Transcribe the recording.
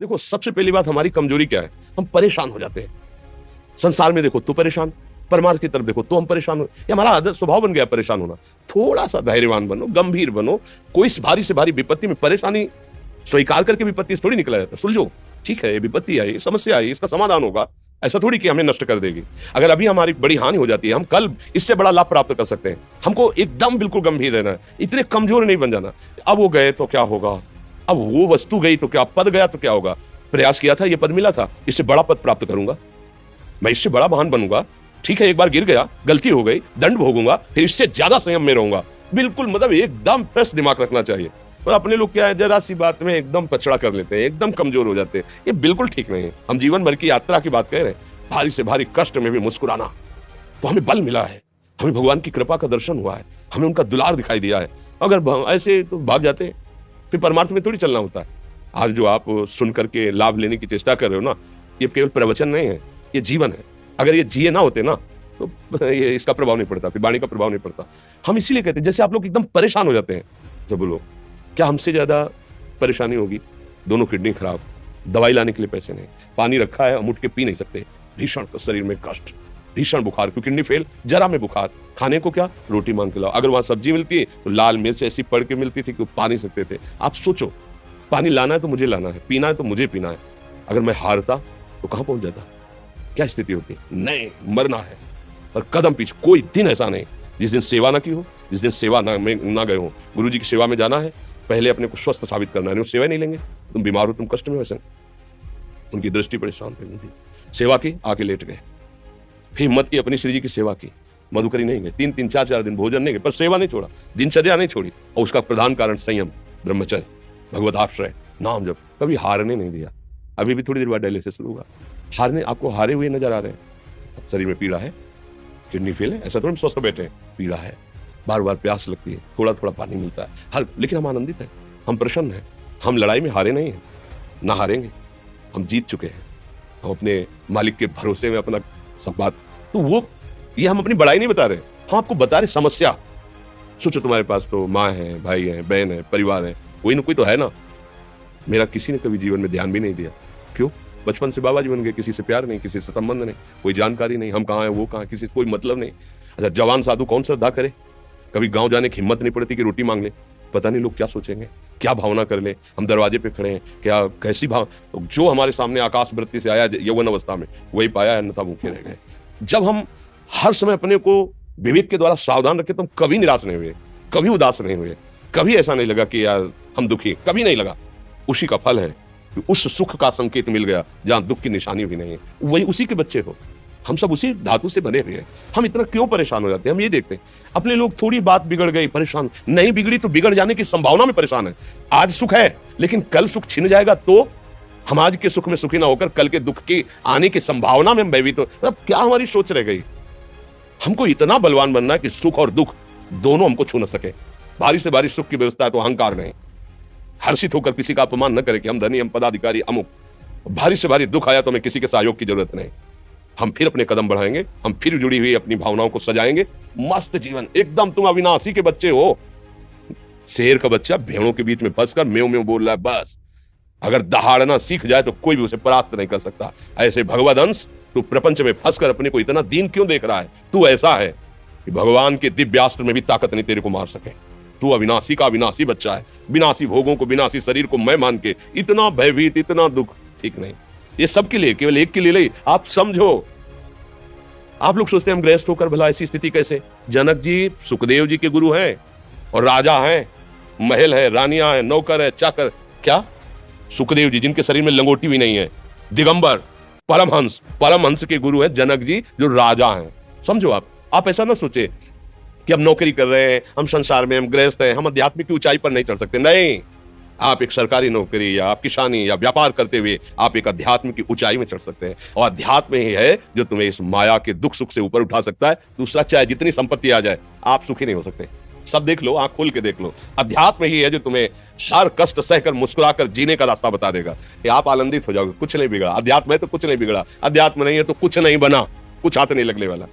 देखो, सबसे पहली बात हमारी कमजोरी क्या है, हम परेशान हो जाते हैं। संसार में देखो तो परेशान, परमार्थ की तरफ देखो तो हम परेशान हो। ये हमारा आदत स्वभाव बन गया परेशान होना। थोड़ा सा धैर्यवान बनो, गंभीर बनो। कोई भारी से भारी विपत्ति में परेशानी स्वीकार करके विपत्ति से थोड़ी निकला जाता। सुलझो, ठीक है, ये विपत्ति आई, समस्या आई, इसका समाधान होगा। ऐसा थोड़ी कि हमें नष्ट कर देगी। अगर अभी हमारी बड़ी हानि हो जाती है, हम कल इससे बड़ा लाभ प्राप्त कर सकते हैं। हमको एकदम बिल्कुल गंभीर रहना है, इतने कमजोर नहीं बन जाना। अब वो गए तो क्या होगा, अब वो वस्तु गई तो क्या, पद गया तो क्या होगा। प्रयास किया था, ये पद मिला था, इससे बड़ा पद प्राप्त करूंगा, मैं इससे बड़ा महान बनूंगा। ठीक है, एक बार गिर गया, गलती हो गई, दंड भोगूंगा, फिर इससे ज्यादा संयम में रहूंगा। बिल्कुल, मतलब एकदम फ्रेश दिमाग रखना चाहिए। और अपने लोग क्या है, जरा सी बात में एकदम पछड़ा कर लेते हैं, एकदम कमजोर हो जाते हैं। ये बिल्कुल ठीक नहीं है। हम जीवन भर की यात्रा की बात कह रहे हैं, भारी से भारी कष्ट में भी मुस्कुराना, तो हमें बल मिला है, हमें भगवान की कृपा का दर्शन हुआ है, हमें उनका दुलार दिखाई दिया है। अगर ऐसे तो भाग जाते हैं, फिर परमार्थ में थोड़ी चलना होता है। आज जो आप सुन करके लाभ लेने की चेष्टा कर रहे हो ना, ये केवल प्रवचन नहीं है, ये जीवन है। अगर ये जिए ना होते ना तो ये इसका प्रभाव नहीं पड़ता, फिर वाणी का प्रभाव नहीं पड़ता। हम इसीलिए कहते हैं, जैसे आप लोग एकदम परेशान हो जाते हैं, जब लोग, क्या हमसे ज्यादा परेशानी होगी? दोनों किडनी खराब, दवाई लाने के लिए पैसे नहीं, पानी रखा है हम उठ के पी नहीं सकते, भीषण शरीर में कष्ट, भीषण बुखार, क्योंकि किडनी फेल, जरा में बुखार, खाने को क्या, रोटी मांग के लाओ। अगर वहां सब्जी मिलती है तो लाल मिर्च ऐसी पड़ के मिलती थी कि पा नहीं सकते थे। आप सोचो, पानी लाना है तो मुझे लाना है, पीना है तो मुझे पीना है। अगर मैं हारता तो कहां पहुंच जाता, क्या स्थिति होती? नहीं, मरना है। और कदम पीछे, कोई दिन ऐसा नहीं जिस दिन सेवा ना की हो, जिस दिन सेवा ना गए हो। गुरु जी की सेवा में जाना है, पहले अपने को स्वस्थ साबित करना है। नहीं, सेवा नहीं लेंगे, तुम बीमार हो, तुम कष्ट में, वैसे उनकी दृष्टि परेशान थी। सेवा की, आके लेट गए, फिर हिम्मत की, अपनी श्री जी की सेवा की, मधुकरी नहीं गए, 3-3 4-4 दिन भोजन नहीं गए, पर सेवा नहीं छोड़ा, दिनचर्या नहीं छोड़ी। और उसका प्रधान कारण संयम, ब्रह्मचर्य, भगवदाश्रय, नाम जप, कभी हारने नहीं दिया। अभी भी थोड़ी देर बाद डायलिसिस शुरू होगा, हारने, आपको हारे हुए नजर आ रहे हैं। शरीर में पीड़ा है, किडनी फेल है, ऐसा थोड़ा स्वस्थ बैठे हैं, पीड़ा है, बार बार प्यास लगती है, थोड़ा थोड़ा पानी मिलता है, हर, लेकिन हम आनंदित हैं, हम प्रसन्न हैं। हम लड़ाई में हारे नहीं हैं, ना हारेंगे, हम जीत चुके हैं। हम अपने मालिक के भरोसे में अपना सब बात, तो वो, ये हम अपनी बड़ाई नहीं बता रहे, हम आपको बता रहे समस्या। सोचो, तुम्हारे पास तो माँ है, भाई है, बहन है, परिवार है, कोई ना कोई तो है ना। मेरा किसी ने कभी जीवन में ध्यान भी नहीं दिया। क्यों? बचपन से बाबा जी बन गए, किसी से प्यार नहीं, किसी से संबंध नहीं, कोई जानकारी नहीं, हम कहाँ हैं, वो कहाँ, किसी से कोई मतलब नहीं। अच्छा, जवान साधु कौन श्रद्धा करे? कभी गांव जाने की हिम्मत नहीं पड़ती कि रोटी मांग ले, पता नहीं लोग क्या सोचेंगे, क्या भावना कर ले। हम दरवाजे पे खड़े हैं, क्या कैसी भाव, तो जो हमारे सामने आकाश वृत्ति से आया यौवन अवस्था में, वही पाया, अन्यथा भूखे रह गए। जब हम हर समय अपने को विवेक के द्वारा सावधान रखे, तो हम कभी निराश नहीं हुए, कभी उदास नहीं हुए, कभी ऐसा नहीं लगा कि यार हम दुखी, कभी नहीं लगा। उसी का फल है कि उस सुख का संकेत मिल गया जहां दुख की निशानी भी नहीं है। वही उसी के बच्चे हो, हम सब उसी धातु से बने हुए हैं। हम इतना क्यों परेशान हो जाते हैं? हम ये देखते हैं, अपने लोग थोड़ी बात बिगड़ गई परेशान, नहीं बिगड़ी तो बिगड़ जाने की संभावना में परेशान है। आज सुख है, लेकिन कल सुख छिन जाएगा, तो हम आज के सुख में सुखी ना होकर कल के दुख की आने की संभावना में भयभीत हो। मतलब क्या हमारी सोच रह गई? हमको इतना बलवान बनना है कि सुख और दुख दोनों हमको छू न सके। भारी से भारी सुख की व्यवस्था है तो अहंकार नहीं, हर्षित होकर किसी का अपमान न करे कि हम धनी, हम पदाधिकारी, अमुक। भारी से भारी दुख आया तो हमें किसी के सहयोग की जरूरत नहीं, हम फिर अपने कदम बढ़ाएंगे, हम फिर जुड़ी हुई अपनी भावनाओं को सजाएंगे। मस्त जीवन, एकदम तुम अविनाशी के बच्चे हो। शेर का बच्चा भेड़ों के बीच में फंसकर म्यों म्यों बोल रहा है, बस अगर दहाड़ना सीख जाए तो कोई भी उसे परास्त नहीं कर सकता। ऐसे भगवद अंश, तू प्रपंच में फंसकर अपने को इतना दीन क्यों देख रहा है? तू ऐसा है कि भगवान के दिव्यास्त्र में भी ताकत नहीं तेरे को मार सके। तू अविनाशी का अविनाशी बच्चा है, विनाशी भोगों को, विनाशी शरीर को मैं मान के इतना भयभीत, इतना दुख, ठीक नहीं। ये सबके लिए, केवल एक के लिए नहीं। आप समझो, आप लोग सोचते हैं हम गृहस्थ होकर भला ऐसी स्थिति कैसे? जनक जी सुखदेव जी के गुरु हैं और राजा हैं, महल है, रानियां हैं, नौकर है, चाकर। क्या सुखदेव जी जिनके शरीर में लंगोटी भी नहीं है, दिगंबर, परमहंस के गुरु हैं जनक जी, जो राजा हैं। समझो, आप ऐसा ना सोचे कि हम नौकरी कर रहे हैं, हम संसार में, हम गृहस्थ हैं, हम आध्यात्मिक की ऊंचाई पर नहीं चढ़ सकते। नहीं, आप एक सरकारी नौकरी या आप किसानी या व्यापार करते हुए आप एक अध्यात्म की ऊंचाई में चढ़ सकते हैं। और अध्यात्म ही है जो तुम्हें इस माया के दुख सुख से ऊपर उठा सकता है। दूसरा, चाहे जितनी संपत्ति आ जाए, आप सुखी नहीं हो सकते। सब देख लो, आंख खोल के देख लो, अध्यात्म ही है जो तुम्हें हर कष्ट सहकर मुस्कुराकर जीने का रास्ता बता देगा। कि आप आनंदित हो जाओगे, कुछ नहीं बिगड़ा। अध्यात्म है तो कुछ नहीं बिगड़ा, अध्यात्म नहीं है तो कुछ नहीं बना, कुछ हाथ नहीं लगने वाला।